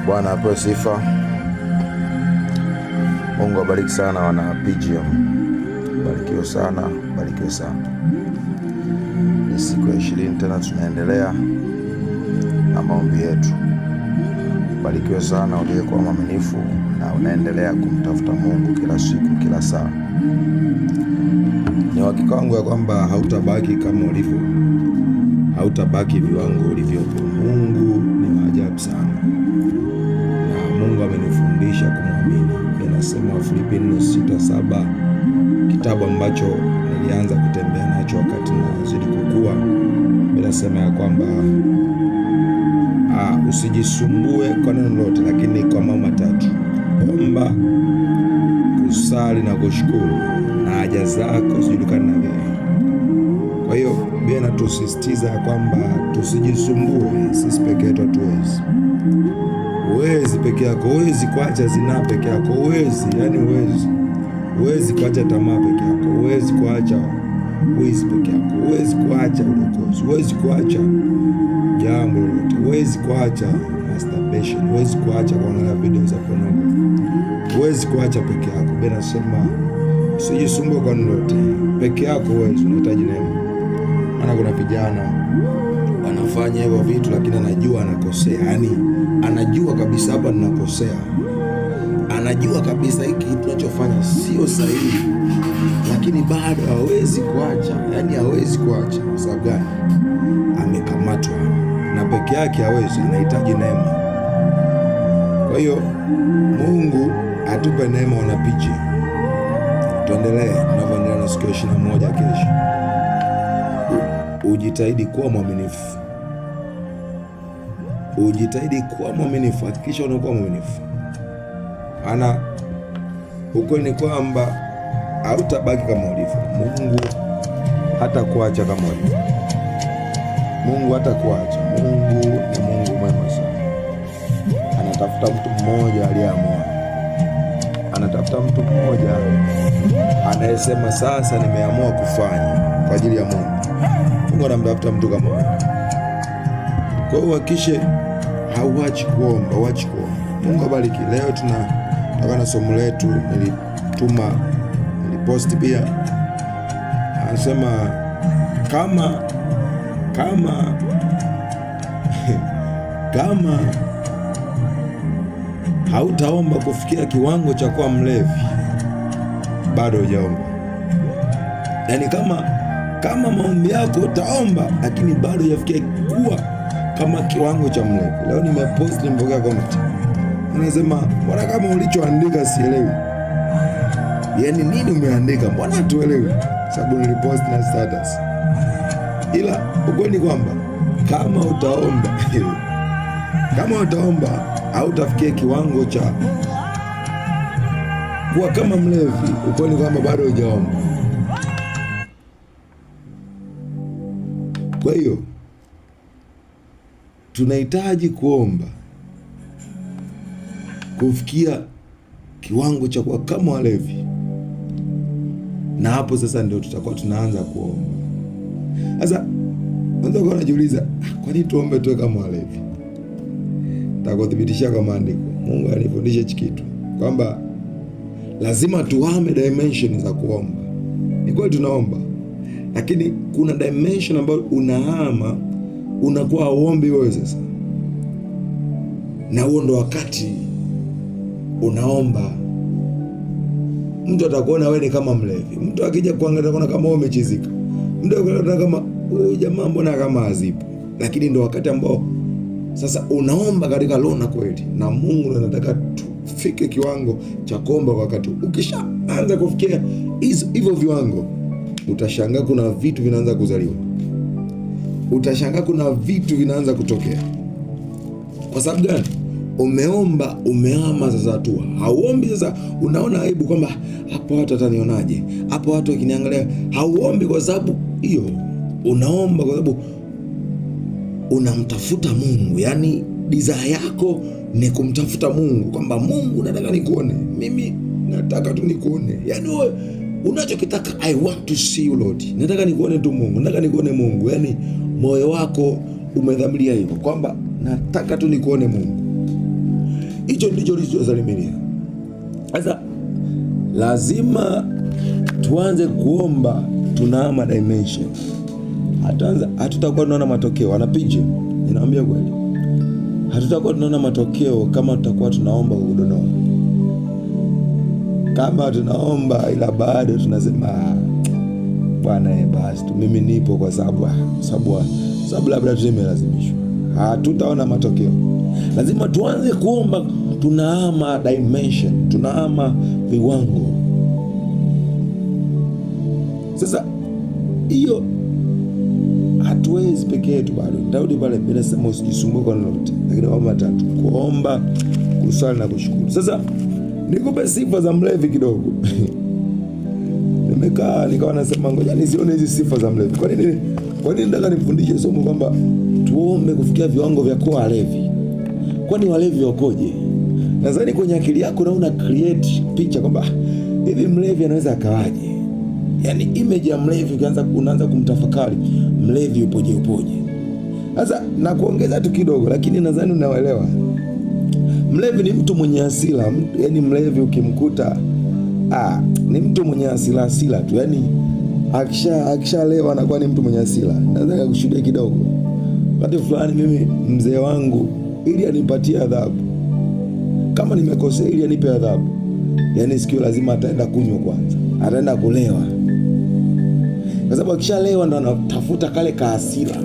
Bwana apewe sifa. Mungu abariki sana wana PGM. Barikiwe sana, barikiwe sana. Ni siku ya 20 tena tunaendelea na maombi yetu. Barikiwe sana uliyekuwa mwaminifu na unaendelea kumtafuta Mungu kila siku, kila saa. Ni uhakika wangu ya kwamba hautabaki kama ulivyo. Hautabaki viwango ulivyopo. Mungu ni maajabu sana. Na Mungu amenifundisha kumwamini. Inasema Wafilipi 4:6-7, kitabu ambacho nilianza kutembea nacho wakati nazidi kukua. Inasema ya kwamba usijisumbue kwa neno lolote, lakini kwa mambo matatu: omba, kusali na kushukuru, na haja zako zijulikane na wewe. Kwa hiyo Biblia inatusisitiza kwamba tusijisumbue. Sisi peke yetu hatuwezi. Huwezi peke yako, huwezi kuacha zinaa peke yako, huwezi kuacha tamaa peke yako, huwezi kuacha wizi peke yako, huwezi kuacha ulokozi, huwezi kuacha jambo lolote, huwezi kuacha masturbation, huwezi kuacha kuangalia video za pornography, huwezi kuacha peke yako. Biblia inasema usijisumbue kwa lolote. Peke yako huwezi, unahitaji neema. Maana kuna vijana wanafanya hivyo vitu, lakini anajua anakosea. Yaani anajua kabisa hapa ninakosea. Anajua kabisa hiki tunachofanya sio sahihi, lakini bado hawezi kuacha. Yaani hawezi kuacha. Kwa sababu gani? Amekamatwa. Na peke yake hawezi, anahitaji neema. Kwa hiyo Mungu atupe neema wanapichi. Tuendelee tunavyoendelea na siku ya 21 kesho. Ujitahidi kuwa mwaminifu. Ujitahidi kuwa mwaminifu. Hakikisha unakuwa mwaminifu. Ana ukweli ni kwamba hautabaki kama ulivyo. Mungu hata kuacha kama ulivyo. Mungu hata kuacha. Mungu ni Mungu mwema sana. Anatafuta mtu mmoja aliyeamua. Anatafuta mtu mmoja anayesema sasa nimeamua kufanya kwa ajili ya Mungu. Mungu anamtafuta mtu kama wewe. Kwa hiyo hakikisha hauachi kuomba, uachi kuomba. Mungu abariki. Leo tunataka na somo letu niliposti pia. Anasema kama hautaomba kufikia kiwango cha kuwa mlevi, bado hujaomba. Yaani kama maombi yako utaomba, lakini bado hujafikia kuwa kama kiwango cha mlevi. Leo nimepost, nimepokea comment. Anasema mbona kama ulichoandika sielewi. Yaani nini umeandika? Mbona hatuelewi? Sababu nilipost na status. Ila ukweli kwamba kama utaomba hautafikia kiwango cha kuwa kama mlevi, ukweli kwamba bado hujaomba. Kwa hiyo tunahitaji kuomba kufikia kiwango cha kuwa kama walevi, na hapo sasa ndio tutakuwa tunaanza kuomba. Sasa unaweza kuwa unajiuliza, kwa nini tuombe tuwe kama walevi? Nitakuthibitisha kwa maandiko. Mungu alifundisha hiki kitu kwamba lazima tuhame dimension za kuomba. Ni kweli tunaomba, lakini kuna dimension ambayo unahama, unakuwa hauombi wewe sasa. Na huo ndo wakati unaomba. Mtu atakuona wewe ni kama mlevi. Mtu akija kuangalia kuona kama wewe umechizika. Mtu atakuona kama huyu jamaa mbona kama hazipo. Lakini ndo wakati ambao sasa unaomba katika roho na kweli. Na Mungu anataka tufike kiwango cha kuomba kwa wakati. Ukishaanza kufikia hivyo viwango, utashangaa kuna vitu vinaanza kuzaliwa. Utashangaa kuna vitu vinaanza kutokea. Kwa sababu gani? Umeomba, umehama sasa hatua. Hauombi sasa unaona aibu kwamba hapo watu watanionaje? Hapo watu wakiniangalia. Hauombi kwa sababu hiyo. Unaomba kwa sababu unamtafuta Mungu. Yaani desire yako ni kumtafuta Mungu, kwamba Mungu nataka nikuone. Mimi nataka tu nikuone. Yaani wewe unachokitaka, I want to see you Lord. Nataka nikuone tu Mungu. Nataka nikuone Mungu. Yaani moyo wako umedhamiria hivyo kwamba nataka tu nikuone Mungu. Hicho ndicho kilichosalimia. Sasa lazima tuanze kuomba, tunahama dimension. Hatutakuwa tunaona matokeo. Anapije, ninaambia kweli, hatutakuwa tunaona matokeo kama tutakuwa tunaomba udono. Kama tunaomba ila bado tunasema Bwana basi mimi nipo kwa sababu labda tumelazimishwa, hatutaona matokeo. Lazima tuanze kuomba, tunahama dimension, tunahama viwango. Sasa hiyo hatuwezi peke yetu bado. Daudi pale bila sema usijisumbue kwa lolote, lakini mambo matatu: kuomba, kusali na kushukuru. Sasa nikupe sifa za mlevi kidogo. Nimekaa nikawa nasema ngoja nisione hizi sifa za mlevi. Kwa nini nataka nifundishe somo kwamba tuombe kufikia viwango vya kuwa walevi? Kwani walevi wakoje? Nadhani kwenye akili yako na una create picha kwamba hivi mlevi anaweza akawaje? Yaani image ya mlevi unaanza kumtafakari mlevi upoje. Sasa na kuongeza tu kidogo, lakini nadhani unaelewa. Mlevi ni mtu mwenye hasira. Yaani mlevi ukimkuta ni mtu mwenye hasira tu. Yaani akishalewa anakuwa ni mtu mwenye hasira. Nataka kushuhudia kidogo. Wakati fulani mimi mzee wangu ili anipatie adhabu, kama nimekosea ili anipe adhabu, yaani sikio lazima ataenda kunywa kwanza, ataenda kulewa. Kwa sababu akishalewa ndo anatafuta kale ka hasira.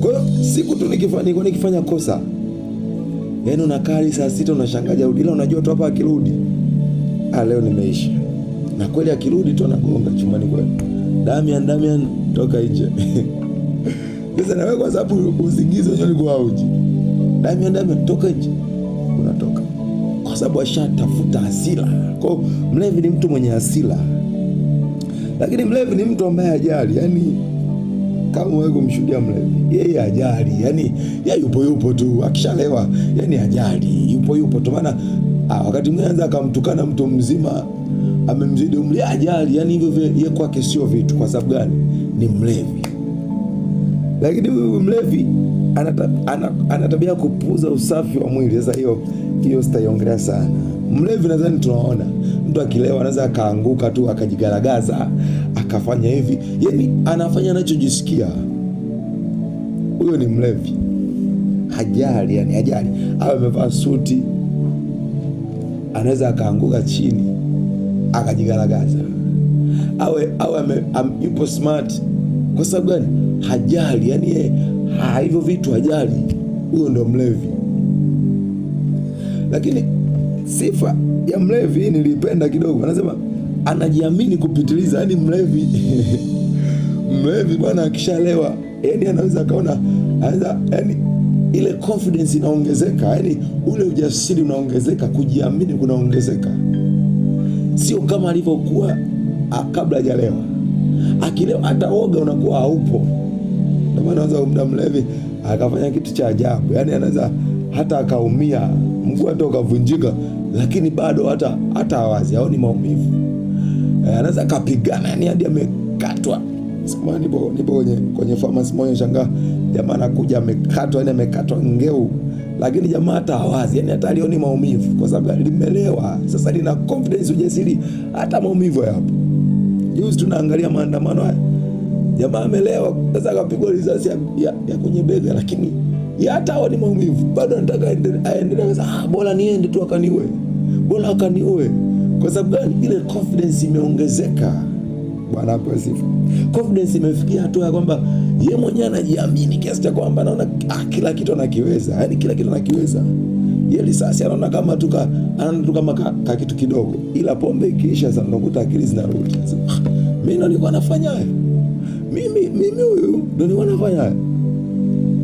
Kwa hiyo siku tu nikifanya kosa, yaani unakaa saa 6 unashangaja ila unajua tu hapa akirudi leo nimeisha. Na kweli akirudi tu anagonga chumbani kweli. Damian toka nje. Sasa na wewe kwa sababu usingizi wenyewe ulikuwa hauji. Damian toka nje. Unatoka. Kwa sababu ashatafuta hasira. Kwa hiyo mlevi ni mtu mwenye hasira. Lakini mlevi ni mtu ambaye hajali. Yaani kama wewe kumshuhudia mlevi, yeye hajali. Yaani yeye yupo tu akishalewa, yaani hajali. Yupo tu. Maana wakati mwingine anza akamtukana mtu mzima amemzidi umri, hajali. Yaani hivyo yeye kwake sio vitu. Kwa sababu gani? Ni mlevi. Lakini huyu mlevi ana tabia kupuuza usafi wa mwili. Sasa hiyo sitaiongelea sana. Mlevi nadhani tunaona mtu akilewa anaweza akaanguka tu akajigaragaza akafanya hivi, yaani anafanya anachojisikia. Huyo ni mlevi. Hajali, yani hajali. Awe amevaa suti anaweza akaanguka chini akajigaragaza. Awe yupo smart. Kwa sababu gani? Hajali, yani hivyo vitu hajali. Huyo ndo mlevi. Lakini sifa ya mlevi nilipenda kidogo. Anasema anajiamini kupitiliza. Yani mlevi mlevi bwana akishalewa, yani anaweza kaona, yani ile confidence inaongezeka, yani ule ujasiri unaongezeka, kujiamini kunaongezeka. Sio kama alivyokuwa kabla hajalewa. Akilewa hata woga unakuwa haupo. Ndio maana anaweza muda mlevi akafanya kitu cha ajabu. Yani anaweza hata akaumia, mguu hata ukavunjika, lakini bado hata hawazi, haoni maumivu. Anaweza kapigana, yani hadi amekatwa. Siku nipo kwenye pharmacy moja, shangaa jamaa anakuja amekatwa, yani amekatwa ngeu, lakini jamaa hata hawazi, yani hata alioni maumivu kwa sababu limelewa. Sasa lina confidence, ujasiri, hata maumivu hapo. Juzi tunaangalia maandamano haya, jamaa amelewa, sasa akapigwa risasi ya kwenye bega, lakini hata haoni maumivu, bado anataka aendelee. Sasa bora niende tu akaniue, bora akaniue. Kwa sababu gani? Ile confidence imeongezeka. Bwana hapo sifa. Confidence imefikia hatua ya kwamba yeye mwenyewe anajiamini kiasi cha kwamba anaona kila kitu anakiweza. Yaani kila kitu anakiweza. Yeye risasi anaona kama kama kitu kidogo. Ila pombe ikiisha sasa unakuta akili zinarudi. Mimi ndo nilikuwa nafanya hayo. Mimi huyu ndo nilikuwa nafanya hayo.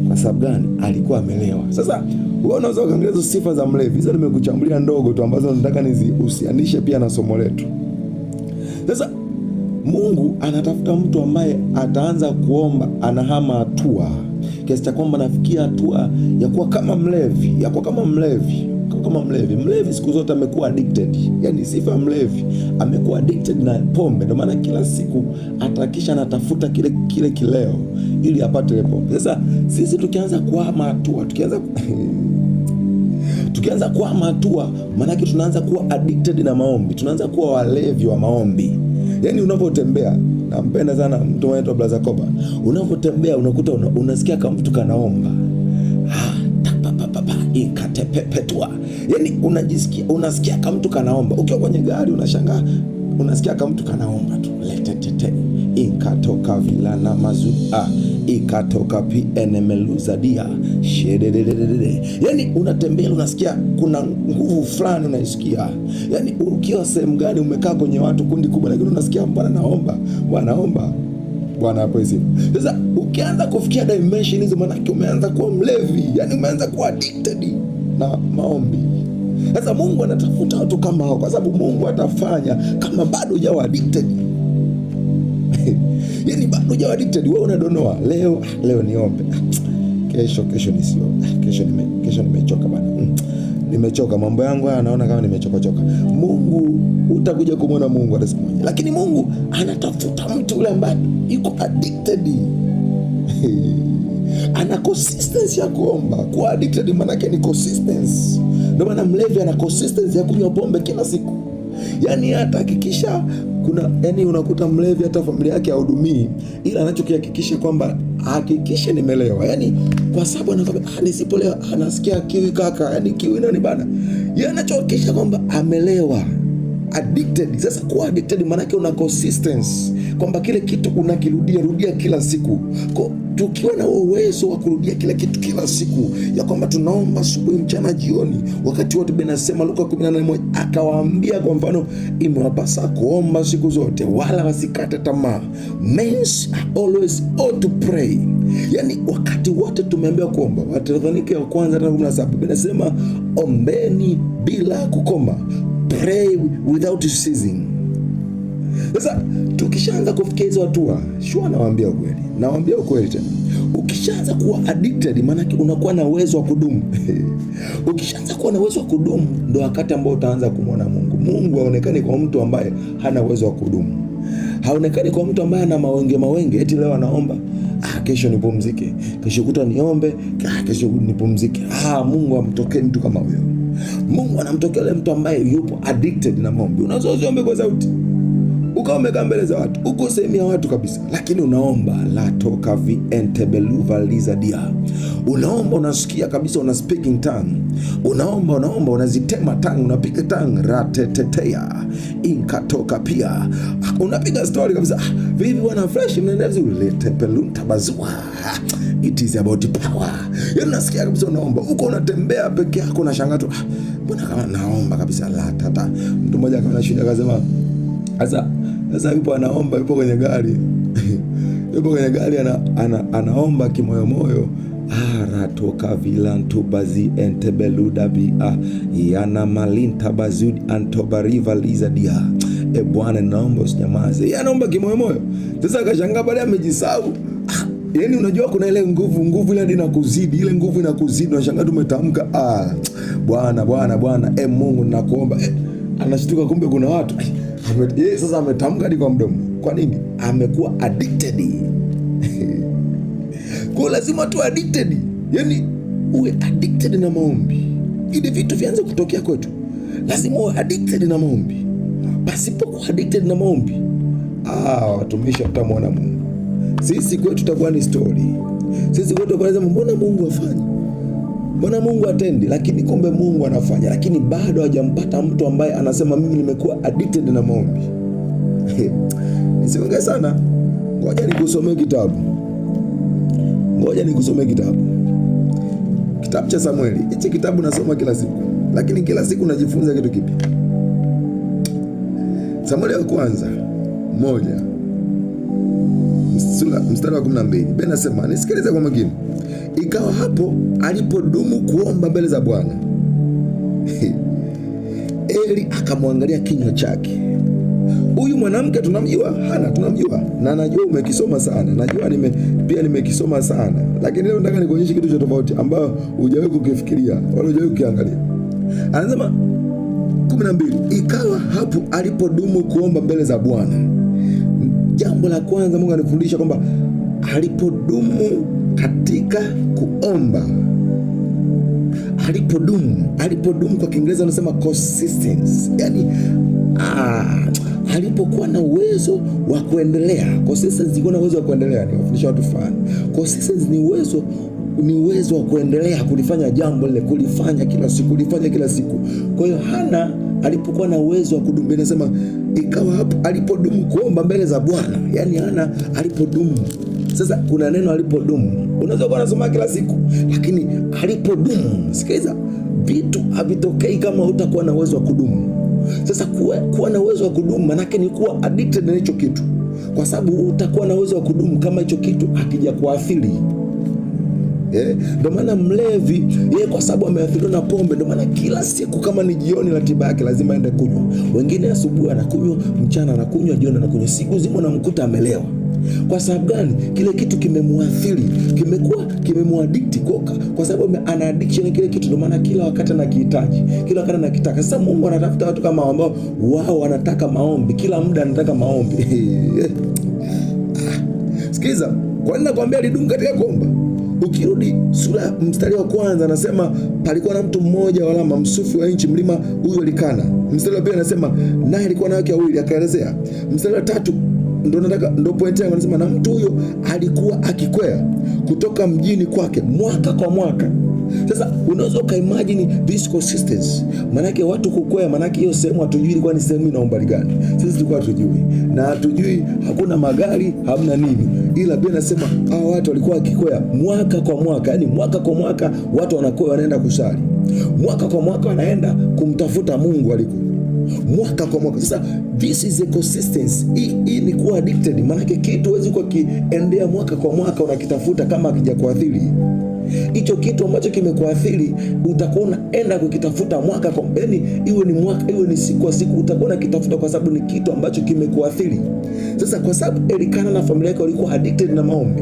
Kwa sababu gani? Alikuwa amelewa. Sasa wewe unaweza kuangalia sifa za mlevi. Hizo nimekuchambulia ndogo tu ambazo nataka nizihusianishe pia na somo letu. Sasa Mungu anatafuta mtu ambaye ataanza kuomba, anahama hatua kiasi cha kwamba nafikia hatua ya kuwa kama mlevi. Mlevi siku zote amekuwa addicted. Yaani sifa ya mlevi, amekuwa addicted na pombe. Ndio maana kila siku atakisha anatafuta kile kileo ili apate ile pombe. Sasa sisi tukianza kuhama hatua, tukianza tukianza kuwa hatua, maana yake tunaanza kuwa addicted na maombi, tunaanza kuwa walevi wa maombi. Yani unapotembea, nampenda sana mtu anaitwa Brother Koba, unapotembea unakuta unasikia kama mtu kanaomba, ikatepepetua. Yani unasikia kama mtu kanaomba. Ukiwa kwenye gari unashangaa unasikia kama mtu kanaomba tu, letetete ikatoka vilana mazua ikatoka pienemeluzadia shedededede. Yani unatembea unasikia kuna nguvu fulani unaisikia. Yani ukiwa sehemu gani umekaa kwenye watu kundi kubwa, lakini unasikia Bwana naomba, wanaomba, Bwana hapo hizo. Sasa ukianza kufikia dimension hizo, maana umeanza kuwa mlevi, yani umeanza kuwa addicted na maombi. Sasa Mungu anatafuta watu kama hao, kwa sababu Mungu atafanya kama bado hujawa addicted. Yani bado hujawa addicted, wewe unadonoa leo niombe, kesho nisio, kesho nimechoka bana, nimechoka mambo yangu haya, naona kama nimechoka. Mungu utakuja kumwona Mungu hata siku moja, lakini Mungu anatafuta mtu yule ambaye yuko addicted. Ana consistency ya kuomba. Kuwa addicted maana yake ni consistency. Ndio maana mlevi ana consistency ya kunywa pombe kila siku. Yani hata hakikisha yani unakuta mlevi hata familia yake hahudumii, ila anachokihakikisha kwamba hakikisha nimelewa. Yani kwa sababu anakwambia nisipolewa anasikia kiwi kaka, yani kiwi nani bana. Yeye anachokihakikisha kwamba amelewa. Addicted. Sasa kuwa addicted maana yake una consistency, kwamba kile kitu unakirudia kila siku. Kwa tukiwa na uwezo wa kurudia kila kitu kila siku, ya kwamba tunaomba asubuhi, mchana, jioni, wakati wote. Biblia inasema Luka 18:1 akawaambia kwa mfano, imewapasa kuomba siku zote wala wasikate tamaa. Men are always ought to pray. Yani wakati wote tumeambiwa kuomba. Wathesalonike wa kwanza 17 Biblia inasema ombeni bila kukoma. Pray without ceasing. Sasa tukishaanza kufikia hizo hatua, nawaambia ukweli tena. Ukishaanza kuwa addicted maana unakuwa na uwezo wa kudumu. Ukishaanza kuwa na uwezo wa kudumu, ndio wakati ambao utaanza kumwona Mungu. Mungu haonekani kwa mtu ambaye hana uwezo wa kudumu. Haonekani kwa mtu ambaye ana mawenge eti leo anaomba, kesho nipumzike, kesho kuta niombe, kesho nipumzike. Mungu amtokee mtu kama huyo. Mungu anamtokea yule mtu ambaye yupo addicted na maombi. Unaweza usiombe kwa sauti, ukawa umekaa mbele za watu, uko sehemu ya watu kabisa, lakini unaomba la toka vientebeluva lizadia. Unaomba unasikia kabisa una speaking tongue. Unaomba unazitema tongue, unapiga tongue ratetetea inkatoka pia. Unapiga story kabisa. Vipi bwana fresh mnaenda vizuri letepelunta bazua. It is about power. Yaani unasikia kabisa unaomba. Uko unatembea peke yako unashangaa tu. Mbona kama naomba kabisa la tata. Mtu mmoja kama anashinda akasema sasa yupo anaomba, yupo kwenye gari. Anaomba kimoyomoyo. Ratoka vilantu bazi entebeluda bia yana malinta bazudi antobariva lizadia. Bwana naomba usinyamaze. Yeye anaomba kimoyomoyo. Sasa akashangaa baadaye amejisahau. Yani unajua kuna ile nguvu ile inakuzidi, ile nguvu inakuzidi, unashangaa tumetamka Bwana Mungu ninakuomba. Anashtuka kumbe kuna watu. Yeye sasa ametamka hadi kwa mdomo. Kwa nini? Amekuwa addicted. Kwa lazima tu addicted. Yani uwe addicted na maombi. Ili vitu vianze kutokea kwetu, lazima uwe addicted na maombi. Pasipokuwa addicted na maombi, watumishi tutamwona Mungu. Sisi kwetu tutakuwa ni story. Sisi kwetu tunaweza mbona Mungu afanye? Mbona Mungu atendi? Lakini kumbe Mungu anafanya, lakini bado hajampata mtu ambaye anasema mimi nimekuwa addicted na maombi. Nisiongee sana. Ngoja nikusomee kitabu. Kitabu cha Samueli. Hichi kitabu nasoma kila siku, lakini kila siku najifunza kitu kipya. Samueli wa kwanza 1 mstari wa 12. Biblia inasema, nisikilize kwa makini. Ikawa hapo alipodumu kuomba mbele za Bwana, Eli akamwangalia kinywa chake. Huyu mwanamke tunamjua, Hana tunamjua, na najua umekisoma sana, najua pia nimekisoma sana, lakini leo nataka nikuonyeshe kitu cha tofauti ambayo hujawahi kukifikiria wala hujawahi kukiangalia. Anasema 12, ikawa hapo alipodumu kuomba mbele za Bwana. Jambo la kwanza Mungu anifundisha kwamba alipodumu katika kuomba, alipodumu kwa Kiingereza wanasema consistency, yani alipokuwa na uwezo wa kuendelea. Consistency iko na uwezo wa kuendelea, ni wafundisha watu fulani. Consistency ni uwezo wa kuendelea kulifanya jambo lile, kulifanya kila siku. Kwa hiyo Hana alipokuwa na uwezo wa kudumu, inasema ikawa hapo alipodumu kuomba mbele za Bwana. Yani Hana alipodumu. Sasa kuna neno alipodumu, unaweza kuwa unasoma kila siku, lakini alipodumu, sikiliza, vitu havitokei kama utakuwa na uwezo wa kudumu. Sasa kuwa na uwezo wa kudumu manake ni kuwa addicted na hicho kitu, kwa sababu utakuwa na uwezo wa kudumu kama hicho kitu hakija kuathiri. Ndio maana mlevi yeye, kwa sababu ameathiriwa na pombe, ndio maana kila siku kama ni jioni ratiba yake lazima aende kunywa. Wengine asubuhi anakunywa, mchana anakunywa, jioni anakunywa, siku zima unamkuta amelewa. Kwa sababu gani? Kile kitu kimemuathiri, kimemuaddict kwa sababu ana addiction kile kitu. Ndio maana kila wakati anakihitaji, kila wakati anakitaka. Sasa Mungu anatafuta watu kama ambao wao wanataka maombi, kila muda anataka maombi. Sikiza, kwa nini nakwambia alidumu katika kuomba? Ukirudi sura mstari wa kwanza anasema palikuwa na mtu mmoja Walama, msufi wa nchi, mlima huyo Elikana. Mstari wa pili anasema naye alikuwa na wake wawili, akaelezea. Mstari wa tatu ndo point yangu, anasema na mtu huyo alikuwa akikwea kutoka mjini kwake mwaka kwa mwaka. Sasa unaweza ukaimagine this consistency. Manake watu kukwea, manake hiyo sehemu hatujui ilikuwa ni sehemu ina umbali gani. Sisi tulikuwa hatujui, na hatujui, hakuna magari, hamna nini, ila pia nasema hao watu walikuwa wakikwea mwaka kwa mwaka. Yani mwaka kwa mwaka watu wanakwea, wanaenda kusali, mwaka kwa mwaka wanaenda kumtafuta Mungu aliko, mwaka kwa mwaka. Sasa this is a consistency. Hii ni kuwa addicted. Manake kitu huwezi kwa kiendea mwaka kwa mwaka unakitafuta kama hakija kuathiri. Hicho kitu ambacho kimekuathiri utakuwa unaenda kukitafuta mwaka kwa, yani iwe ni mwaka iwe ni siku kwa siku, utakuwa unakitafuta kwa sababu ni kitu ambacho kimekuathiri. Sasa kwa sababu Elikana na familia yake walikuwa addicted na maombi,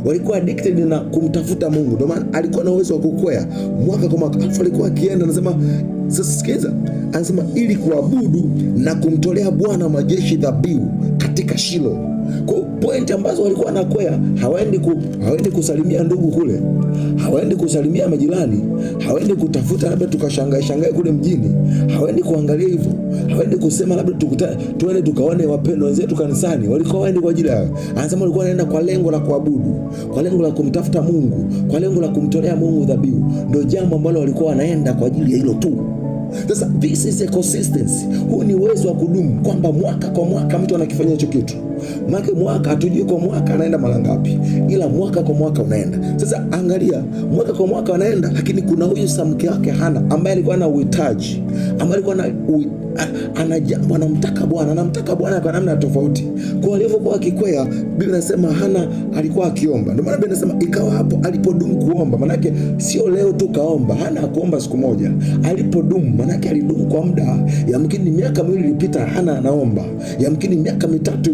walikuwa addicted na kumtafuta Mungu, ndio maana alikuwa na uwezo wa kukwea mwaka kwa mwaka. Alafu alikuwa akienda, anasema sasa sikiliza, anasema ili kuabudu na kumtolea Bwana majeshi dhabihu katika Shilo. Kwa point ambazo walikuwa wanakwea, hawaendi kusalimia ndugu kule, hawaendi kusalimia majirani, hawaendi kutafuta labda tukashangae kule mjini, hawaendi kuangalia hivyo, hawaendi kusema labda tuende tukaone wapendwa wenzetu kanisani. Walikuwa waendi kwa ajili yao. Anasema walikuwa wanaenda kwa lengo la kuabudu, kwa lengo la kumtafuta Mungu, kwa lengo la kumtolea Mungu dhabihu. Ndio jambo ambalo walikuwa wanaenda kwa ajili ya hilo tu. Sasa this is a consistency. Huu ni uwezo wa kudumu, kwamba mwaka kwa mwaka mtu anakifanya hicho kitu. Maana mwaka hatujui kwa mwaka anaenda mara ngapi, ila mwaka kwa mwaka unaenda. Sasa angalia, mwaka kwa mwaka anaenda, lakini kuna huyu mke wake Hana ambaye alikuwa na uhitaji, ambaye alikuwa ana jambo anamtaka Bwana kwa namna tofauti. Kwa alivyokuwa akikwea, Biblia inasema Hana alikuwa akiomba. Ndio maana Biblia inasema ikawa hapo alipodumu kuomba. Maana yake sio leo tu kaomba, Hana hakuomba siku moja. Alipodumu maana yake alidumu kwa muda. Yamkini miaka miwili ilipita Hana anaomba. Yamkini miaka mitatu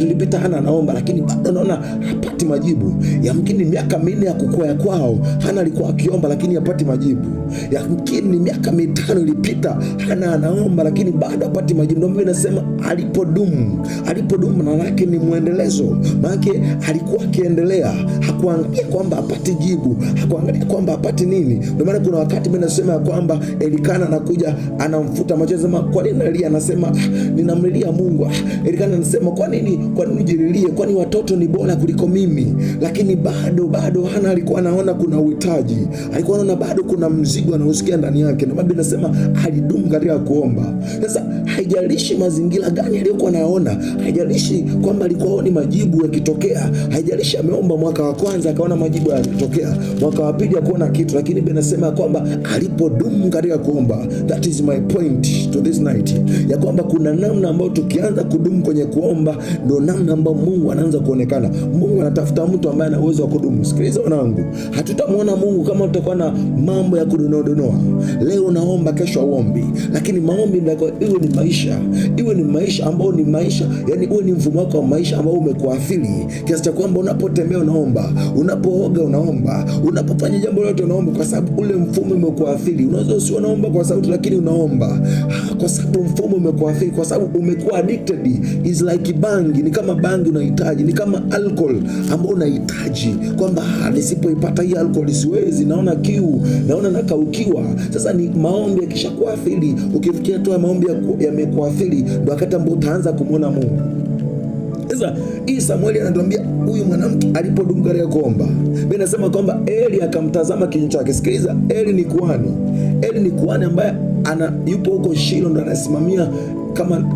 ilipita Hana anaomba, lakini bado naona hapati majibu. Yamkini miaka 4 ya kukwea kwao Hana alikuwa akiomba, lakini hapati majibu. Yamkini miaka 5 ilipita Hana anaomba, lakini bado hapati majibu. Ndio Biblia inasema alipodumu maana yake ni muendelezo. Maana yake alikuwa akiendelea, hakuangalia kwamba hapati jibu, hakuangalia kwamba hapati nini. Ndio maana kuna wakati Biblia inasema kwamba Elikana anakuja anamfuta machozi, anasema kwa nini analia? Anasema ninamlilia Mungu. Elikana anasema kwa nini ujililie? Kwani watoto ni bora kuliko mimi? Lakini bado Hana alikuwa anaona kuna uhitaji, alikuwa anaona bado kuna mzigo anaosikia ndani yake. Ndio Biblia inasema alidumu katika kuomba. Sasa haijalishi mazingira gani aliyokuwa anaona, haijalishi kwamba alikuwa haoni majibu yakitokea, haijalishi ameomba mwaka wa kwanza akaona majibu yakitokea, mwaka wa pili akaona kitu, lakini Biblia inasema kwamba alipodumu katika kuomba. That is my point to this night, ya kwamba kuna namna ambayo tukianza kudumu kwenye kuomba ndio namna ambayo Mungu anaanza kuonekana. Mungu anatafuta mtu ambaye ana uwezo wa kudumu. Sikiliza wanangu, hatutamwona Mungu kama tutakuwa na mambo ya kudonoa. Leo unaomba, kesho uombi, lakini maombi ndio iwe ni maisha, iwe ni maisha ambao ni maisha, yani uwe ni mfumo wako wa maisha ambao umekuathiri kiasi cha kwamba unapotembea unaomba, unapooga unaomba, unapofanya jambo lolote unaomba, kwa sababu ule mfumo umekuathiri. Unaweza usio unaomba kwa sauti, lakini unaomba kwa sababu mfumo umekuathiri, kwa sababu umekuwa addicted. Is like bangi, ni kama bangi unahitaji, ni kama alcohol ambao unahitaji kwamba nisipoipata hii alcohol siwezi, naona kiu, naona nakaukiwa. Sasa ni maombi yakishakuathiri, ukifikia tu maombi yamekuathiri, ndio wakati ambao utaanza kumwona Mungu. Sasa hii Samueli anatuambia huyu mwanamke alipodumu katika kuomba, Biblia inasema kwamba Eli akamtazama kinywa chake. Sikiliza, Eli ni kuhani. Eli ni kuhani ambaye yupo huko Shilo, ndo anasimamia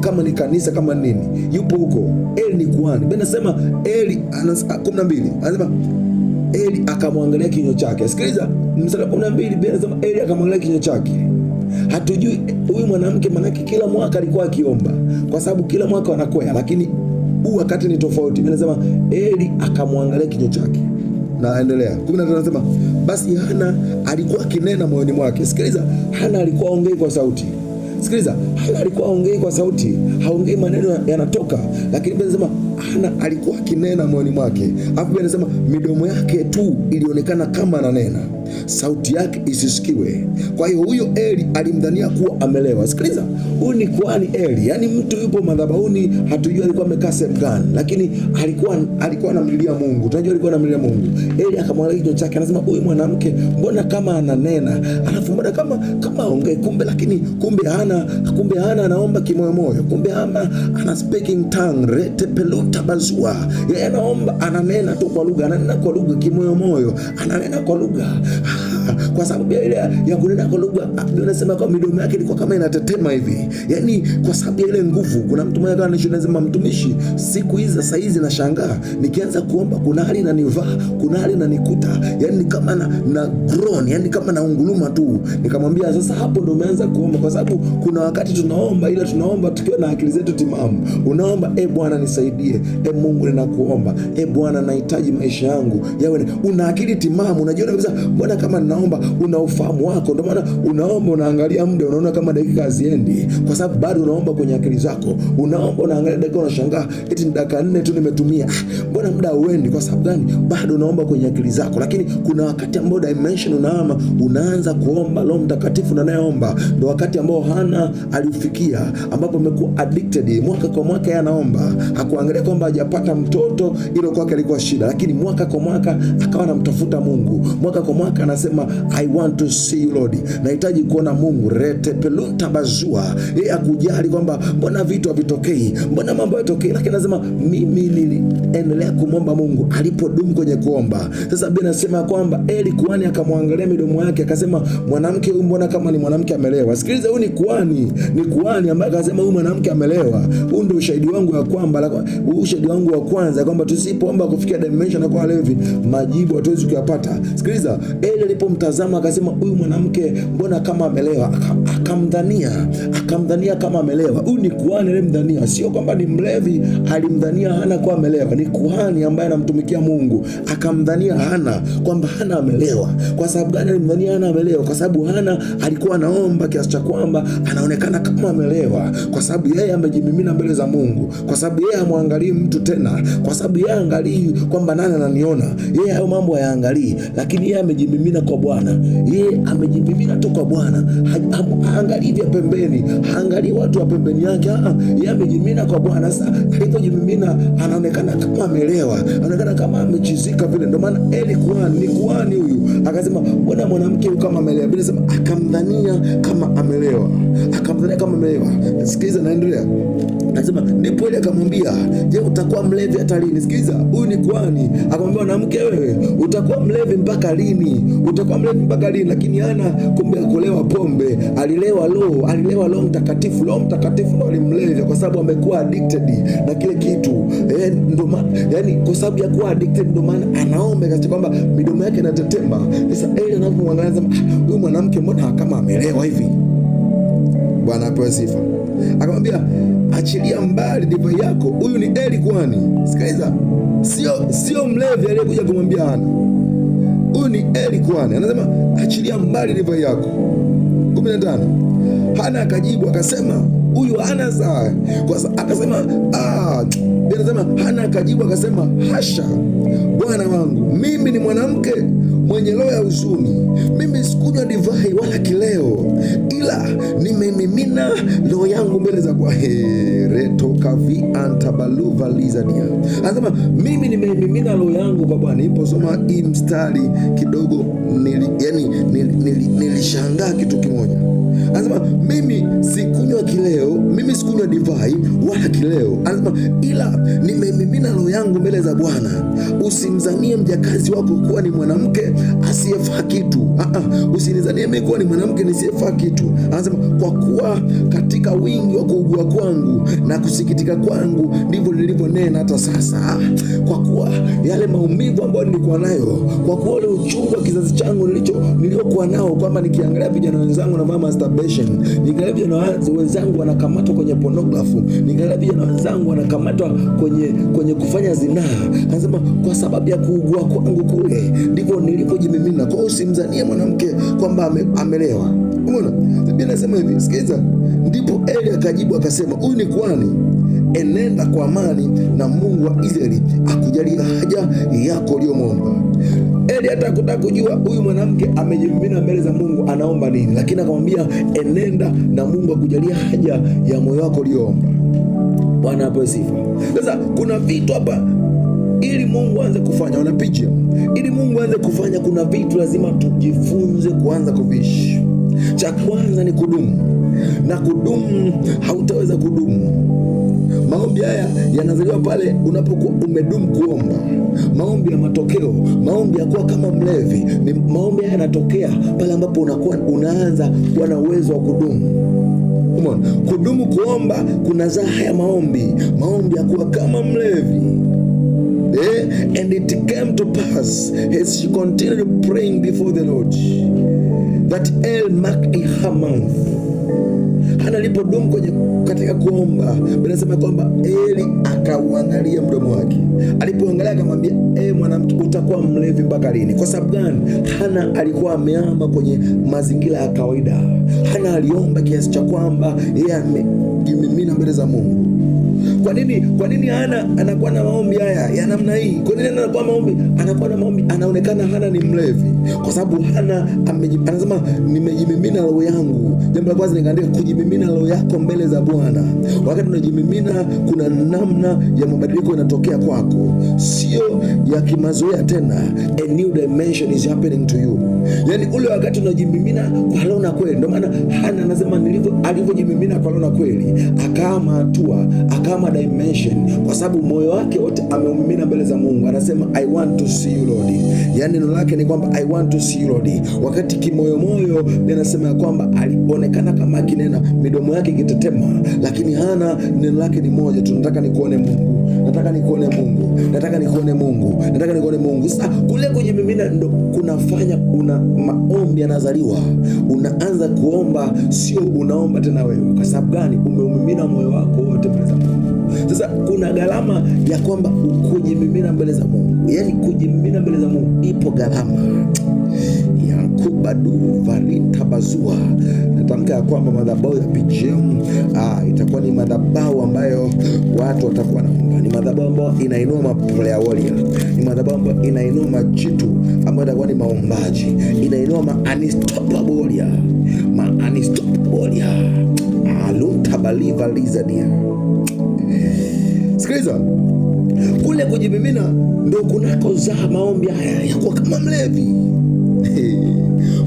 kama ni kanisa kama nini, yupo huko. Eli ni kuhani. Biblia inasema Eli 12 anasema Eli akamwangalia kinywa chake. Sikiliza mstari 12, Biblia inasema Eli akamwangalia kinywa chake. Hatujui huyu mwanamke, manake kila mwaka alikuwa akiomba, kwa sababu kila mwaka wanakwea, lakini huu wakati ni tofauti. Biblia inasema Eli akamwangalia kinywa chake. Na endelea 15 anasema basi Hana alikuwa akinena moyoni mwake. Sikiliza, Hana alikuwa aongei kwa sauti. Sikiliza, Hana alikuwa aongei kwa sauti, haongei maneno yanatoka, lakini Biblia inasema Hana alikuwa akinena moyoni mwake. Hapo Biblia inasema midomo yake tu ilionekana kama ananena, sauti yake isisikiwe. Kwa hiyo huyo Eli alimdhania kuwa amelewa. Sikiliza, huyu ni kuhani Eli, yani mtu yupo madhabahuni, hatujui alikuwa amekaa sehemu gani, lakini alikuwa anamlilia Mungu. Tunajua alikuwa anamlilia Mungu. Eli akamwangalia kinywa chake, anasema huyu mwanamke mbona kama ananena, alafu mbona kama aongee, kumbe Hana anaomba kimoyomoyo, kumbe Hana ana speaking tongue, rete peluta bazua. Yeye anaomba, ananena tu kwa lugha, ananena kwa lugha kimoyomoyo, ananena kwa lugha. Kwa sababu ile ya kunena kwa lugha, anasema kwa midomo yake ilikuwa kama inatetema hivi, yani kwa sababu ya ile nguvu. Kuna mtu mmoja anasema, mtumishi, siku hizi sasa hizi nashangaa nikianza kuomba kuna hali inanivaa, kuna hali inanikuta, yani kama na groan, yani kama naunguluma tu. Nikamwambia sasa hapo ndo umeanza kuomba, kwa sababu kuna wakati tunaomba, ila tunaomba tukiwa na akili zetu timamu. Unaomba, Bwana nisaidie, Mungu ninakuomba, Bwana nahitaji maisha yangu yawe, una akili timamu, unajiona kabisa Bwana kama naomba, una ufahamu wako. Ndio maana unaomba, unaangalia muda, unaona kama dakika haziendi, kwa sababu bado unaomba kwenye akili zako. Unaomba, unaangalia dakika, unashangaa eti ni dakika 4 tu nimetumia, mbona muda hauendi? Kwa sababu gani? Bado unaomba kwenye akili zako. Lakini kuna wakati ambao dimension unaanza kuomba, Roho Mtakatifu na nayeomba. Ndio wakati ambao Hana alifikia, ambapo amekuwa addicted. Mwaka kwa mwaka yeye anaomba, hakuangalia kwamba hajapata mtoto, ile kwake ilikuwa shida, lakini mwaka kwa mwaka akawa anamtafuta Mungu. Mwaka kwa mwaka anasema I want to see you Lord, nahitaji kuona Mungu. Rete pelunta bazua. Yeye akujali kwamba mbona vitu havitokei, mbona mambo hayatokei, lakini anasema mimi niliendelea kumwomba Mungu alipodumu kwenye kuomba. Sasa Biblia inasema kwamba Eli kuhani akamwangalia midomo yake, akasema mwanamke huyu mbona kama ni mwanamke amelewa. Sikiliza, huyu ni kuhani ambaye akasema huyu mwanamke amelewa. Huu ndio ushahidi wangu ya kwamba, ushahidi wangu wa kwanza kwamba tusipoomba kufikia dimension na kwa level, majibu hatuwezi kuyapata. Sikiliza, Eli alipomtazama akasema huyu mwanamke mbona kama amelewa, akamdhania kama amelewa. Huyu ni kuhani alimdhania, sio kwamba ni mlevi, alimdhania Hana kwa amelewa. Ni kuhani ambaye anamtumikia Mungu, akamdhania Hana kwamba Hana amelewa. Kwa sababu gani alimdhania Hana amelewa? Kwa sababu Hana alikuwa anaomba kiasi cha kwamba anaonekana kama amelewa, kwa sababu yeye amejimimina mbele za Mungu, kwa sababu yeye hamwangalii mtu tena, kwa sababu yeye angalii kwamba nani ananiona. Yeye hayo mambo hayaangalii, lakini yeye amejimimina kwa Bwana. Yeye amejimimina tu kwa Bwana, haangalii vya pembeni, haangalii watu wa pembeni yake. Yeye amejimimina kwa Bwana. Sasa alipojimimina anaonekana kama amelewa, anaonekana kama amechizika vile. Ndio maana Eli ni kuhani huyu akasema mbona mwanamke huyu kama amelewa. Bila sema akamdhania kama amelewa, Sikiliza, naendelea. Anasema ndipo Eli akamwambia, je, utakuwa mlevi hata lini? Sikiliza, huyu ni kuhani akamwambia mwanamke, wewe utakuwa mlevi mpaka lini? Lakini Hana kumbe akulewa pombe, alilewa Roho Mtakatifu. Roho Mtakatifu ndo alimlevya, kwa sababu amekuwa addicted na kile kitu. Ndio yani kwa sababu ya kuwa addicted, ndio maana anaomba katika kwamba midomo yake inatetema. Sasa Eli anapomwangalia huyu mwanamke mbona kama amelewa hivi? Bwana apewe sifa. Akamwambia achilia mbali divai yako. Huyu ni Eli kuhani. Sikiliza, sio mlevi aliyekuja kumwambia Hana. Huyu ni Eli kuhani. Anasema achilia mbali divai yako. 15. Hana akajibu akasema huyu Hana sawa. Akasema anasema Hana akajibu akasema, hasha bwana wangu, mimi ni mwanamke mwenye roho ya huzuni. Mimi sikunywa divai wala kileo, ila nimemimina roho yangu mbele za Bwana. Retokavi antabaluva lizania. Anasema mimi nimemimina roho yangu kwa Bwana. Niliposoma hii mstari kidogo nilishangaa kitu kimoja. Anasema mimi sikunywa kileo, mimi sikunywa divai wala kileo. Anasema ila nimemimina roho yangu mbele za Bwana. Usimzanie mjakazi wako kuwa ni mwanamke asiyefaa kitu. Usinizanie mimi kuwa ni mwanamke nisiyefaa kitu. Anasema kwa kuwa katika wingi wa kuugua kwangu na kusikitika kwangu ndivyo nilivyonena hata sasa. Kwa kuwa yale maumivu ambayo nilikuwa nayo, kwa kuwa ule uchungu wa kizazi changu niliokuwa nao, kwamba nikiangalia vijana wenzangu na masturbation, nikiangalia vijana wenzangu wanakamatwa kwenye pornography, nikiangalia vijana wenzangu wanakamatwa kwenye kufanya zinaa. Anasema kwa sababu ya kuugua kwangu kule ndivyo nilivyojimimina. Kwa hiyo usimzanie mwanamke kwamba amelewa. Umeona? Biblia inasema hivi, sikiza. Ndipo Eli akajibu akasema, huyu ni kwani? Enenda kwa amani na Mungu wa Israeli akujalia haja yako uliyomwomba. Eli hata kutaka kujua huyu mwanamke amejimimina mbele za Mungu anaomba nini, lakini akamwambia enenda na Mungu akujalia haja ya moyo wako uliyoomba. Bwana apewe sifa. Sasa kuna vitu hapa ili Mungu aanze kufanya, wanapicha. Ili Mungu aanze kufanya, kuna vitu lazima tujifunze kuanza kuvishi. Cha kwanza ni kudumu. Na kudumu hautaweza kudumu. Maombi haya yanazaliwa pale unapokuwa umedumu kuomba. Maombi ya matokeo, maombi ya kuwa kama mlevi, ni maombi haya yanatokea pale ambapo unaanza kuwa na uwezo wa kudumu. Umeona? Kudumu kuomba kunazaa haya maombi ya kuwa kama mlevi. And it came to pass as she continued praying before the Lord that El marked her mouth. Hana alipodumu katika kuomba, binasema kwamba Eli akauangalia mdomo wake. Alipoangalia akamwambia, mwanamke, utakuwa mlevi mpaka lini? Kwa sababu gani? Hana alikuwa ameama kwenye mazingira ya kawaida. Hana aliomba kiasi cha kwamba yeye amejimimina mbele za Mungu. Kwa nini Hana anakuwa na maombi haya ya namna hii? Kwa nini anakuwa na maombi anaonekana Hana ni mlevi? Kwa sababu Hana anasema nimejimimina roho yangu. Jambo la kwanza nikaandika kujimimina roho yako mbele za Bwana. Wakati unajimimina kuna namna ya mabadiliko yanatokea kwako, sio ya kimazoea tena. A new dimension is happening to you. Yani ule wakati unajimimina kwa roho na kweli. Ndio maana Hana anasema alivyojimimina kwa roho na kweli, akaama hatua, akaama dimension, kwa sababu moyo wake wote ameumimina mbele za Mungu. Anasema I want to see you Lord. Yani neno lake ni kwamba I want to see you Lord. Wakati kimoyomoyo anasema kwamba alionekana kama akinena, midomo yake ikitetema, lakini Hana neno lake ni moja, tunataka nikuone Mungu. Nataka nikuone Mungu. Nataka nikuone Mungu. Nataka nikuone Mungu. Sasa kule kujimimina ndo kunafanya maombi yanazaliwa. Unaanza kuomba, sio unaomba tena wewe. Kwa sababu gani? Umeumimina moyo wako wote mbele za Mungu. Sasa kuna gharama ya kwamba kujimimina mbele za Mungu. Yaani kujimimina mbele za Mungu ipo gharama. Yankubadu varitabazua. Natamka ya kwamba madhabahu ya PGM itakuwa ni madhabahu ambayo watu watakuwa naomba. Ni madhabahu ambayo inainua maprayer warrior. Ni madhabahu ambayo inainua majitu ambayo itakuwa ni maombaji. Inainua unstoppable warrior. Unstoppable warrior. Alutabaliva lizadia. Sikiliza, kule kujimimina ndio kunakozaa maombi haya ya kuwa kama mlevi.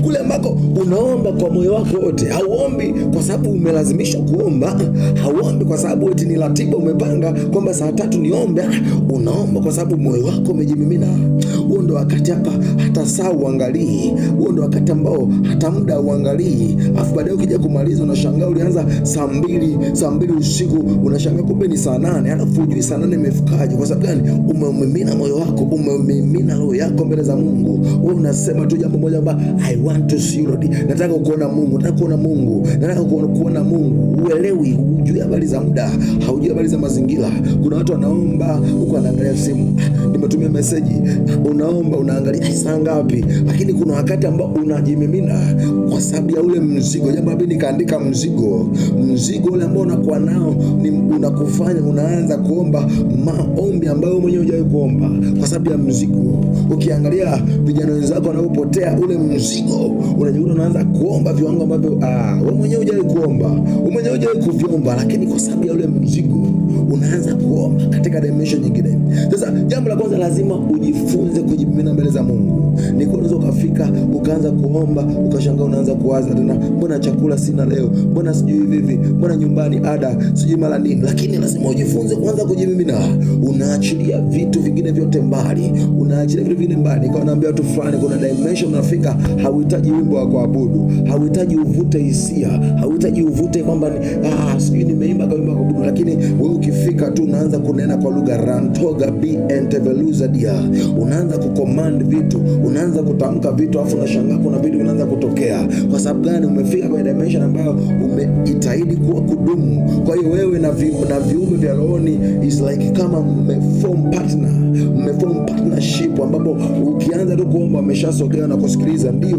Kule ambako unaomba kwa moyo wako wote. Hauombi kwa sababu umelazimishwa kuomba. Hauombi kwa sababu eti ni ratiba umepanga kwamba saa 3 niombe. Unaomba kwa sababu moyo wako umejimimina. Huo ndo wakati hapa hata saa uangalii. Huo ndo wakati ambao hata muda uangalii. Afu baadaye ukija kumaliza unashangaa ulianza saa 2 usiku, unashangaa kumbe ni saa 8. Alafu hujui saa 8 imefikaje. Kwa sababu gani? Umeumimina moyo wako, umeumimina roho yako mbele za Mungu. Wewe unasema tu jambo moja kwamba I want to see you Lord. Nataka kuona Mungu, nataka kuona Mungu, nataka kuona Mungu. Uelewi, hujui habari za muda, haujui habari za mazingira. Kuna watu wanaomba huko anaangalia simu. Nimetumia message, unaomba unaangalia saa ngapi, lakini kuna wakati ambao unajimimina kwa sababu ya ule mzigo. Jambo hili nikaandika mzigo ule ambao unakuwa nao ni unakufanya unaanza kuomba maombi ambayo mwenyewe hujawahi kuomba kwa sababu ya mzigo. Ukiangalia vijana wenzako wanapotea ule mzigo, unajikuta unaanza kuomba viwango ambavyo wewe mwenyewe hujawahi kuomba, wewe mwenyewe hujawahi kuviomba, lakini kwa sababu ya ule mzigo unaanza kuomba katika dimension nyingine. Sasa jambo la kwanza, lazima ujifunze kujimimina mbele za Mungu. Ni kwa unaweza ukafika ukaanza kuomba ukashangaa unaanza kuwaza tena, mbona chakula sina leo, mbona sijui hivi, mbona nyumbani ada sijui mara nini. Lakini lazima ujifunze kwanza kujimimina. Unaachilia vitu vingine vyote mbali, unaachilia vitu vingine mbali. Kwa naambia watu fulani, kuna dimension unafika, hauhitaji wimbo wa kuabudu, hauhitaji uvute hisia, hauhitaji uvute kwamba sijui nimeimba kwa wimbo wa kuabudu, lakini wewe ukifika tu unaanza kunena kwa lugha rantoga bi enteveluza dia, unaanza kucommand vitu, unaanza kutamka vitu, afu unashangaa kuna vitu vinaanza kutokea. Kwa sababu gani? Umefika kwenye dimension ambayo umejitahidi kuwa kudumu. Kwa hiyo wewe na viumbe vya rohoni is like kama mmeform partnership, ambapo ukianza tu kuomba wameshasogea na kusikiliza. Ndio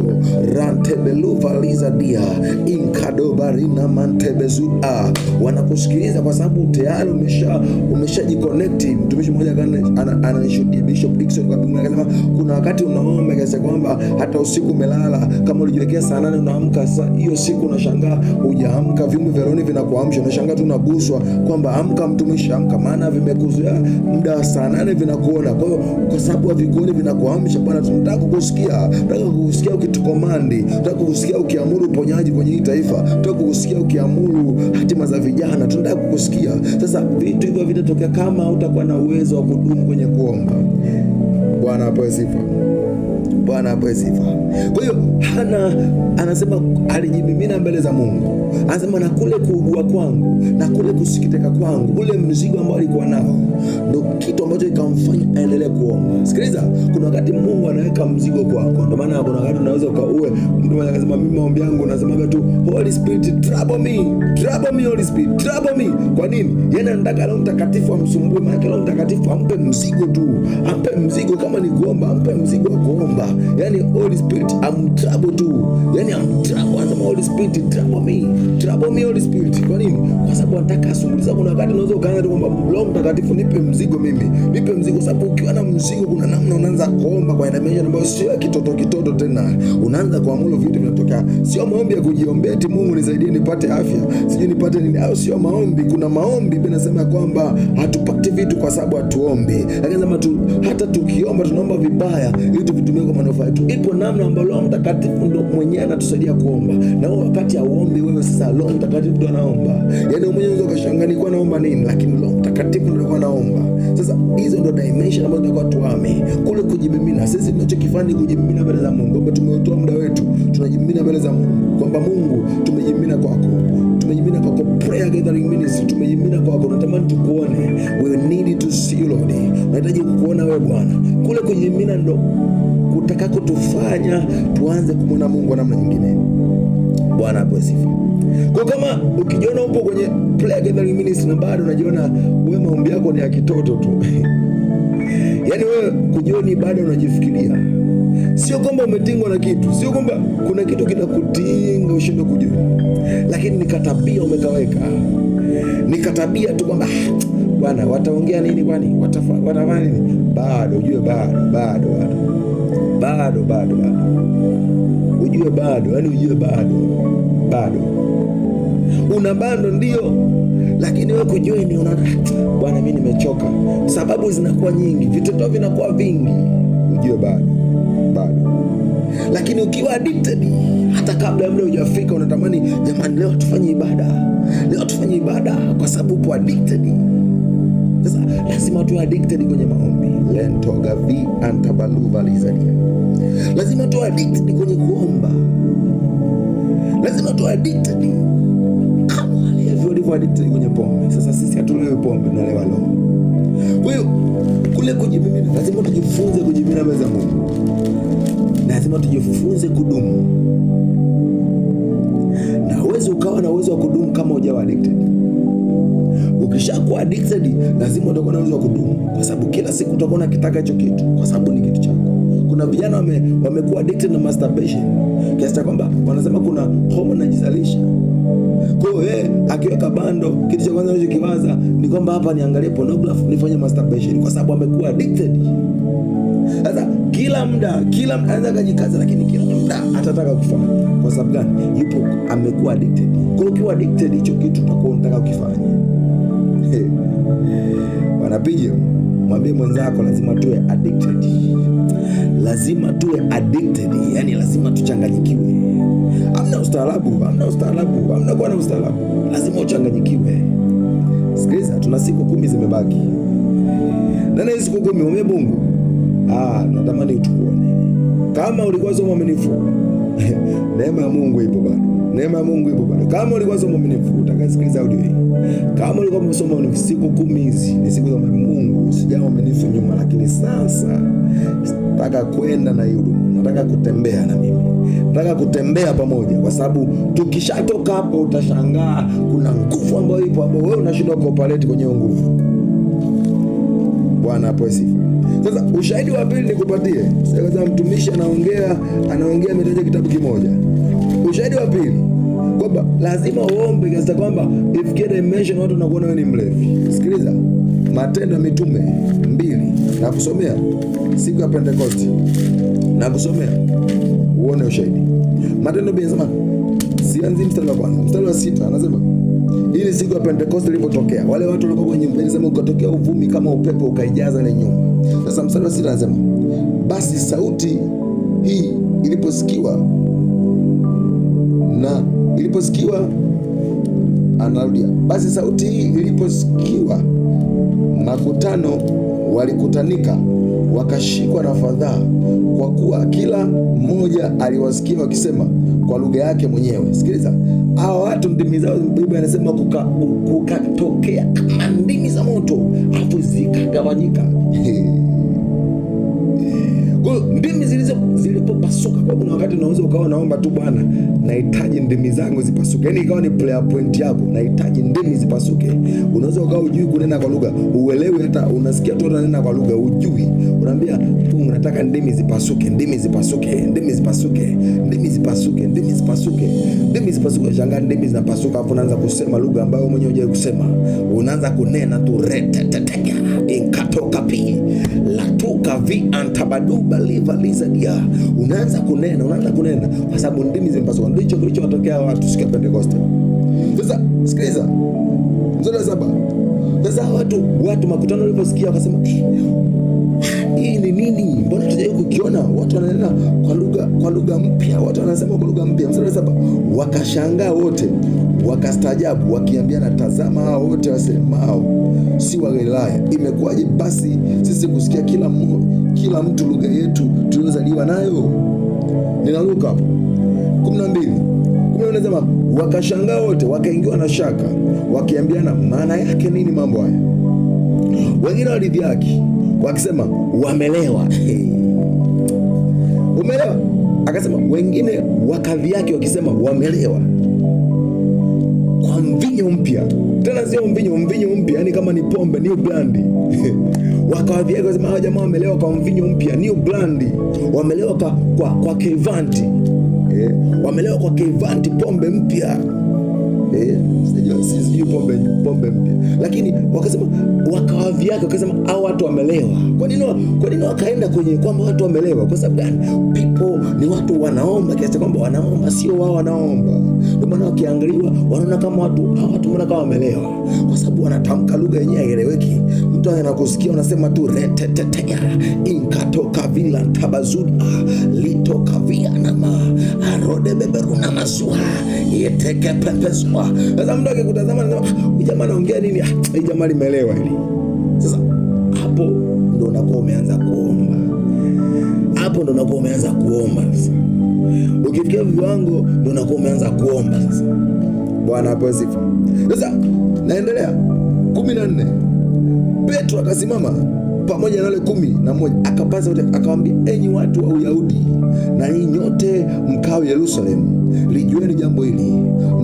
rantebeluvaliza dia inkadobarina mantebezu wanakusikiliza kwa sababu tayari umeshajiconnect. Mtumishi mmoja ananishuhudia, Bishop Dickson, kwa Biblia akasema kuna wakati unaomba kiasi kwamba hata usiku umelala, kama ulijiwekea saa 8 unaamka hiyo siku unashangaa hujaamka, viumbe vya roho vinakuamsha, unashangaa tu unaguswa kwamba amka mtumishi, amka, maana vimekuzoea muda wa saa 8 vinakuona. Kwa hiyo kwa sababu havikuoni vinakuamsha, Bwana tunataka kukusikia, tunataka kukusikia ukitukomandi, tunataka kukusikia ukiamuru uponyaji kwenye hii taifa, tunataka kukusikia ukiamuru hatima za vijana, tunataka kukusikia. Sasa vitu hivyo vitatokea kama hutakuwa na uwezo wa kudumu kwenye kuomba. Bwana apewe sifa. Bwana apewe sifa. Kwa hiyo Hana anasema alijimimina mbele za Mungu. Anasema na kule kuugua kwangu na kule kusikitika kwangu, ule mzigo ambao alikuwa nao ndio kitu ambacho ikamfanya aendelee kuomba. Sikiliza, kuna wakati Mungu anaweka mzigo kwako. Ndio maana kuna wakati unaweza ukaue. Mtu mmoja akasema mimi maombi yangu nasemaga tu Holy Spirit trouble me Holy Spirit trouble me. Kwa nini? Yeye anataka Roho Mtakatifu amsumbue, maana Roho Mtakatifu ampe mzigo tu. Ampe mzigo, kama ni kuomba ampe mzigo wa kuomba. Yani Holy Spirit amtrouble tu. Yani amtrouble, anasema Holy Spirit trouble me Holy Spirit. Kwa nini? Kwa sababu anataka asumbulize. Kuna wakati unaweza ukaanza tu kwamba Roho Mtakatifu nipe mzigo mimi. Nipe mzigo, sababu ukiwa na mzigo kuna namna unaanza kuomba kwa dimension ambayo sio kitoto tena. Unaanza kuamuru vitu vinatokea. Sio maombi ya kujiombea eti Mungu nisaidie nipate afya, sijui nipate nini. Au sio maombi. Kuna maombi binasema kwamba hatupati vitu kwa sababu hatuombi. Lakini kama hata tukiomba tunaomba vibaya ili tuvitumie kwa manufaa yetu. Ipo namna ambayo Roho Mtakatifu ndio mwenyewe anatusaidia kuomba. Na wakati hauombi wewe, sasa Roho Mtakatifu ndio anaomba. Yaani mwenyewe unaweza ukashangaa nilikuwa naomba nini, lakini Roho Mtakatifu ndio alikuwa anaomba. Sasa hizo ndio dimension ambazo tunataka tuame. Kule kujimimina, sisi tunachokifanya ni kujimimina mbele za Mungu. Kwamba tumeutoa muda wetu, tunajimimina mbele za Mungu. Kwamba Mungu tumejimimina kwako. Tumejimimina kwako, prayer gathering ministry tumejimimina kwako. Tunatamani tukuone. We need to see you Lord. Tunahitaji kukuona wewe Bwana. Kule kujimimina ndo kutakako tufanya tuanze kumwona Mungu namna nyingine. Bwana apewe sifa. Kwa kama ukijiona upo kwenye prayer gathering ministry na bado unajiona wewe maombi yako ni ya kitoto tu yaani wewe kujioni bado unajifikiria, sio kwamba umetingwa na kitu, sio kwamba kuna kitu kinakutinga ushindwe kujioni, lakini nikatabia umekaweka, nikatabia tu kwamba bwana wataongea nini, kwani watafanya nini, bado ujue bado ujue bado, yani ujue bado una bado ndio, lakini wewe kujua ni unaona bwana mimi nimechoka, sababu zinakuwa nyingi, vitoto vinakuwa vingi, ujue bado. Lakini ukiwa addicted, hata kabla ya muda hujafika unatamani jamani, leo tufanye ibada kwa sababu upo addicted. Sasa lazima tuwe addicted kwenye maombi. Lentoga vi antabaluva lizadia. Lazima tuwe addicted kwenye kuomba. Lazima tuwe addicted kama walivyo addicted kwenye pombe. Sasa sisi hatulewi pombe, tunalewa roho. Kwa hiyo kule kujimimina, lazima tujifunze kujimimina mbele za Mungu. Lazima tujifunze kudumu. Na uwezo ukawa na uwezo wa kudumu kama hujawa addicted. Ukishakuwa addicted, lazima utakuwa na uwezo wa kudumu, kwa sababu kila siku utakuwa unakitaka hicho kitu, kwa sababu ni kitu chako. Kuna vijana wamekuwa addicted na masturbation kiasi cha kwamba wanasema kuna hormone inajizalisha. Kwa hiyo akiweka bando, kitu cha kwanza anachokiwaza ni kwamba hapa niangalie pornography, nifanye masturbation, kwa sababu amekuwa addicted. Sasa kila muda anaweza kujikaza, lakini kila muda atataka kufanya. Kwa sababu gani? Amekuwa addicted. Kwa hiyo ukiwa addicted, hicho kitu utakuwa unataka kukifanya. Wanapiga, mwambie mwenzako lazima tuwe addicted. Lazima tuwe addicted, yani lazima tuchanganyikiwe. Hamna ustaarabu, hamna kuwa na ustaarabu. Lazima uchanganyikiwe. Sikiliza, tuna siku 10 zimebaki. Ndani ya siku 10 mwambie Mungu, natamani utuone. Kama ulikuwa sio mwaminifu, neema ya Mungu ipo bado. Neema ya Mungu ipo bado. Kama ulikuwa sio mwaminifu, utakasikiliza audio hii. Kama ulikuwa umesoma mwaminifu, siku 10 hizi ni siku za Mungu. Sijawa mwaminifu nyuma, lakini sasa nataka kwenda na hiyo. Nataka kutembea na mimi. Nataka kutembea pamoja, kwa sababu tukishatoka hapo utashangaa kuna nguvu ambayo ipo hapo, wewe unashindwa kuoperate kwenye nguvu. Bwana hapo sifa. Sasa ushahidi wa pili nikupatie. Sasa mtumishi anaongea ametaja kitabu kimoja. Ushahidi wa pili kwamba lazima uombe, kiasi kwamba ifikie dimension watu wanakuona wewe ni mlevi. Sikiliza, Matendo ya Mitume 2 na kusomea siku ya Pentecost, na kusomea uone ushahidi. Matendo 2 anasema, sianzi mstari wa kwanza, mstari wa 6 anasema, ili siku ya Pentecost ilipotokea, wale watu walikuwa kwenye nyumba, anasema ukatokea uvumi kama upepo ukaijaza ile nyumba. Sasa mstari wa 6 anasema, basi sauti hii iliposikiwa, anarudia, basi sauti hii iliposikiwa, makutano walikutanika, wakashikwa na fadhaa, kwa kuwa kila mmoja aliwasikia wakisema kwa lugha yake mwenyewe. Sikiliza, hao watu ndimi zao, Biblia inasema kukatokea kama ndimi za moto, alafu zikagawanyika. Kwa ndimi zilipopasuka, kwa kuna wakati unaweza ukawa naomba tu, Bwana nahitaji ndimi zangu zipasuke. Yaani ikawa ni prayer point yako, nahitaji ndimi zipasuke. Unaweza ukawa hujui kunena kwa lugha, uelewi, hata unasikia tu unanena kwa lugha hujui. Unaambia Mungu, nataka ndimi zipasuke, ndimi zipasuke, ndimi zipasuke, ndimi zipasuke, ndimi zipasuke, ndimi zipasuke. Shangaa ndimi zinapasuka, hapo unaanza kusema lugha ambayo wewe mwenyewe hujai kusema. Unaanza kunena tu retetetega inkatoka pi latuka vi antabaduba livalizadia. Unaanza kunena kwa sababu ndimi zimepasuka. Ndicho kilichowatokea watu siku ya Pentecost. Sasa sikiliza, mstari wa 7. Sasa watu makutano waliposikia wakasema, hii ni nini? Mbona tujawahi kukiona? Watu wananena kwa lugha mpya. Watu wanasema kwa lugha mpya. Mstari wa 7, wakashangaa wote, wakastaajabu, wakiambiana, tazama, hao wote wasemao si wa Galilaya? Imekuwaje basi sisi kusikia kila mtu lugha yetu tuliozaliwa nayo? Ninaruka hapo 12. Anasema wakashangaa wote, wakaingiwa na shaka, wakiambiana, maana yake nini mambo haya? Wengine walidhihaki wakisema, wamelewa. Umelewa? Akasema wengine wakadhihaki wakisema, wamelewa kwa mvinyo mpya. Tena sio mvinyo mpya, yani kama ni pombe, new brand. Wakawadhihaki wakisema, hao jamaa wamelewa kwa mvinyo mpya, new brand. Wamelewa kwa Kevanti. Wamelewa kwa Kevanti, pombe mpya. Sijui pombe mpya. Lakini wakasema, wakawadhihaki wakasema, hao watu wamelewa. Kwa nini wakaenda kwenye kwamba watu wamelewa? Kwa sababu gani? People ni watu wanaomba, kiasi kwamba wanaomba sio wao wanaomba. Ndio maana wakiangaliwa wanaona kama hao watu mbona kama wamelewa, kwa sababu wanatamka lugha yenyewe haieleweki. Mtu anakusikia unasema tu retetetea inkatoka vila tabazudi litoka via nama arode beberuna masua yeteke pepeswa. Sasa mtu akikutazama anasema, huyu jamaa anaongea nini? Hii jamaa limelewa hili. Sasa hapo ndo unakuwa umeanza kuomba. Sasa ukifikia viwango ndo unakuwa umeanza kuomba. Sasa Bwana hapo sifa. Sasa naendelea 14. Petro akasimama pamoja na wale 11, akapaza sauti akawaambia, enyi watu wa Uyahudi na nyinyi nyote mkao Yerusalemu, lijueni jambo hili,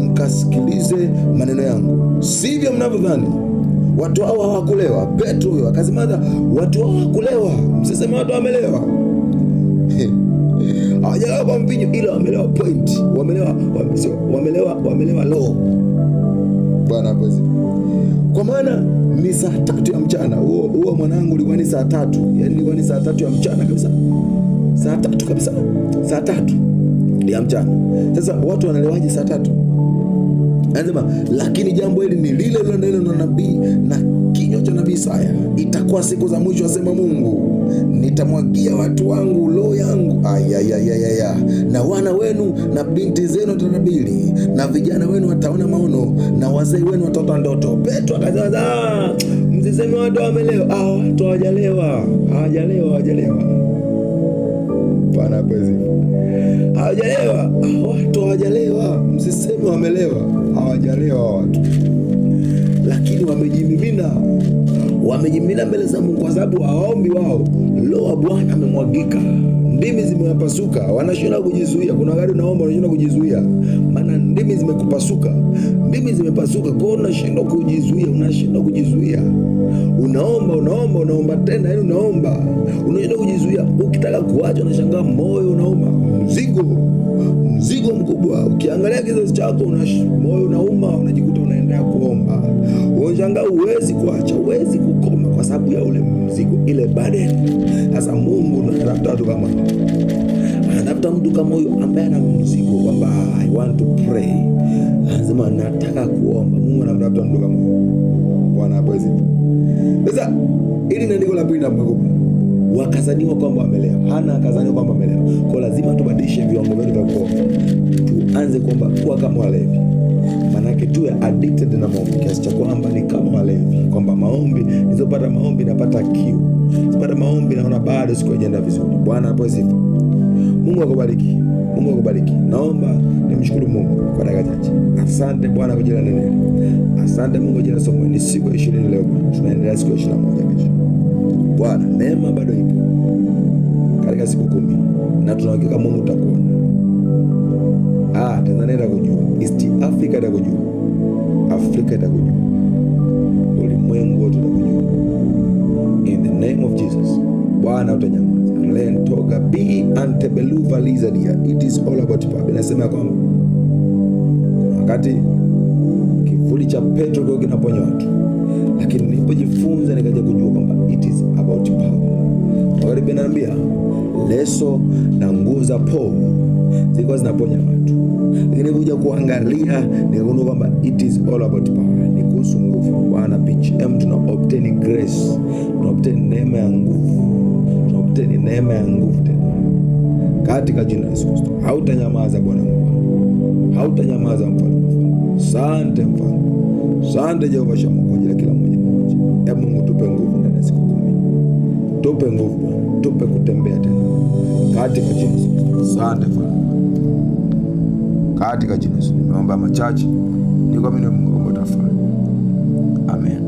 mkasikilize maneno yangu. Sivyo mnavyodhani, watu hao hawakulewa. Petro huyo akasimama, watu hao hawakulewa, msiseme watu wamelewa. hawajalewa kwa mvinyo, ila wamelewa point, wamelewa law. Bwana hapo. Kwa maana ni saa 3 ya mchana. Huo mwanangu ilikuwa ni saa 3, yani ilikuwa ni saa 3 ya mchana kabisa, saa 3 kabisa, saa 3 ya mchana. Sasa watu wanalewaje saa 3? Anasema lakini jambo hili ni lile lilo na nabii na kinywa cha nabii Isaya, itakuwa siku za mwisho, asema Mungu, nitamwagia watu wangu roho yangu, na wana wenu na binti zenu watatabiri, na vijana wenu wataona maono, na wazee wenu wataota ndoto. Petro akasema, msiseme watu wamelewa. Watu hawajalewa. Bwana pezi, hawajalewa. Watu hawajalewa, msiseme wamelewa. Hawajalewa watu, lakini wamejimimina mbele za Mungu, kwa sababu hawaombi wao. Roho wa Bwana amemwagika, ndimi zimewapasuka, wanashindwa kujizuia. Kuna wakati unaomba unashindwa kujizuia, maana ndimi zimekupasuka, ndimi zimepasuka, kwa hiyo unashindwa kujizuia. Unaomba tena, yani unashindwa kujizuia. Ukitaka kuacha unashangaa moyo unauma, mzigo mkubwa. Ukiangalia kizazi chako moyo unauma, unajikuta unaendelea kuomba. Unashangaa huwezi kuacha, huwezi kukoma kwa sababu ya ule mzigo, ile burden. Sasa Mungu anatafuta watu kama hao. Anatafuta mtu kama huyo ambaye ana mzigo, kwamba I want to pray. Anasema nataka kuomba. Mungu anatafuta mtu kama huyo. Bwana hawezi. Sasa ili ni andiko la pili la Mungu. Wakazaniwa kwamba wamelewa. Hana akazaniwa kwamba wamelewa. Kwa lazima tubadilishe viwango vyetu vya kuomba. Tuanze kuomba kuwa kama walevi. Manake tuwe addicted na maombi kiasi cha kwamba ni kama walevi, kwamba maombi, nizopata maombi napata kiu, sipata maombi naona bado siku hajaenda vizuri. Bwana hapo sifa. Mungu akubariki. Naomba nimshukuru Mungu kwa dakika chache. Asante Bwana kwa ajili ya neno. Asante Mungu kwa ajili ya somo. Ni siku ya 20 leo. Tunaendelea siku ya 21 kesho. Bwana, neema bado ipo katika siku 10, na tunahakika Mungu utakuona. Tanzania itakujua, East Africa itakujua, Afrika itakujua, ulimwengu wote utakujua. In the name of Jesus. Bwana utanyamaza. Len toga be ante beluva lizadia. It is all about power. Inasema kwamba wakati kivuli cha Petro kwa kinaponya watu, lakini nilipojifunza nikaja kujua kwamba it is about power. Wakati benambia leso na nguo za Paul zilikuwa zinaponya watu, lakini kuja kuangalia nikagundua kwamba it is all about power. Ni kuhusu nguvu. Bwana PHM tuna obtain grace, tuna obtain neema ya nguvu, tuna obtain neema ya nguvu tena katika jina la Yesu Kristo. Hautanyamaza Bwana Mungu, hautanyamaza mfalme. Asante mfalme, asante Jehova Shamu kwa ajili ya kila mmoja. Mungu tupe nguvu ndani ya siku 10, tupe nguvu Bwana, tupe kutembea tena katika jina la Yesu. Asante mfalme, katika jina la Yesu. Naomba machache, ni kwa mimi Mungu utafanya. Amen.